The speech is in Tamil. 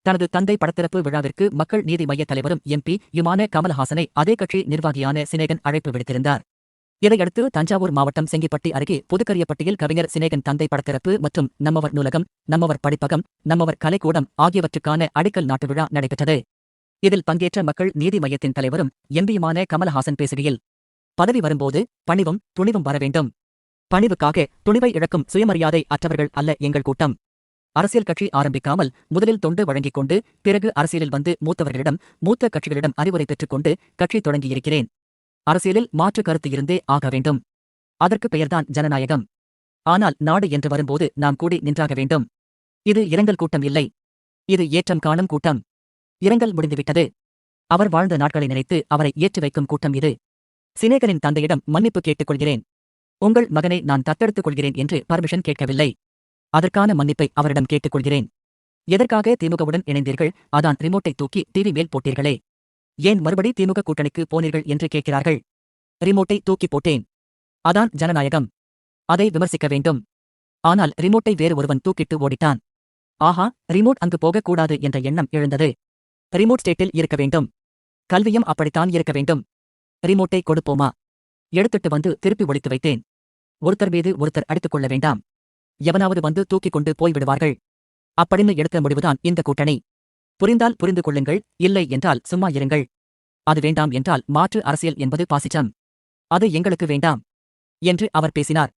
தனது தந்தை படத்திறப்பு விழாவிற்கு மக்கள் நீதி மய்ய தலைவரும் எம்பி யுமான கமலஹாசனை அதே கட்சி நிர்வாகியான சினேகன் அழைப்பு விடுத்திருந்தார். இதையடுத்து தஞ்சாவூர் மாவட்டம் செங்கிப்பட்டி அருகே புதுக்கரியப்பட்டியில் கவிஞர் சினேகன் தந்தை படத்திறப்பு மற்றும் நம்மவர் நூலகம், நம்மவர் படிப்பகம், நம்மவர் கலைக்கூடம் ஆகியவற்றுக்கான அடிக்கல் நாட்டு விழா நடைபெற்றது. இதில் பங்கேற்ற மக்கள் நீதி மய்யத்தின் தலைவரும் எம்பியுமான கமலஹாசன் பேசுகையில், பதவி வரும்போது பணிவும் துணிவும் வரவேண்டும். பணிவுக்காக துணிவை இழக்கும் சுயமரியாதை அற்றவர்கள் அல்ல எங்கள் கூட்டம். அரசியல் கட்சி ஆரம்பிக்காமல் முதலில் தொண்டு வழங்கிக் கொண்டு பிறகு அரசியலில் வந்து மூத்தவர்களிடம் மூத்த கட்சிகளிடம் அறிவுரை பெற்றுக்கொண்டு கட்சி தொடங்கியிருக்கிறேன். அரசியலில் மாற்று கருத்து இருந்தே ஆக வேண்டும். அதற்கு பெயர்தான் ஜனநாயகம். ஆனால் நாடு என்று வரும்போது நாம் கூடி நின்றாக வேண்டும். இது இரங்கல் கூட்டம் இல்லை, இது ஏற்றம் காணும் கூட்டம். இரங்கல் முடிந்துவிட்டது. அவர் வாழ்ந்த நாட்களை நினைத்து அவரை ஏற்றி வைக்கும் கூட்டம் இது. சினேகனின் தந்தையிடம் மன்னிப்பு கேட்டுக்கொள்கிறேன். உங்கள் மகனை நான் தத்தெடுத்துக் கொள்கிறேன் என்று பர்மிஷன் கேட்கவில்லை. அதற்கான மன்னிப்பை அவரிடம் கேட்டுக்கொள்கிறேன். எதற்காக திமுகவுடன் இணைந்தீர்கள்? அதான் ரிமோட்டை தூக்கி டிவி மேல் போட்டீர்களே. ஏன் மறுபடி திமுக கூட்டணிக்கு போனீர்கள் என்று கேட்கிறார்கள். ரிமோட்டை தூக்கி போட்டேன். அதான் ஜனநாயகம். அதை விமர்சிக்க வேண்டும். ஆனால் ரிமோட்டை வேறு ஒருவன் தூக்கிட்டு ஓடிட்டான். ஆஹா, ரிமோட் அங்கு போகக்கூடாது என்ற எண்ணம் எழுந்தது. ரிமோட் ஸ்டேட்டில் இருக்க வேண்டும். கல்வியும் அப்படித்தான் இருக்க வேண்டும். ரிமோட்டை கொடுப்போமா? எடுத்துட்டு வந்து திருப்பி ஒளித்து வைத்தேன். ஒருத்தர் மீது ஒருத்தர் அடித்துக் கொள்ள வேண்டாம். எவனாவது வந்து தூக்கிக் கொண்டு போய்விடுவார்கள். அப்படின்னு எடுத்த முடிவுதான் இந்த கூட்டணி. புரிந்தால் புரிந்து கொள்ளுங்கள், இல்லை என்றால் சும்மா இருங்கள். அது வேண்டாம் என்றால் மாற்று அரசியல் என்பது பாசிசம். அது எங்களுக்கு வேண்டாம் என்று அவர் பேசினார்.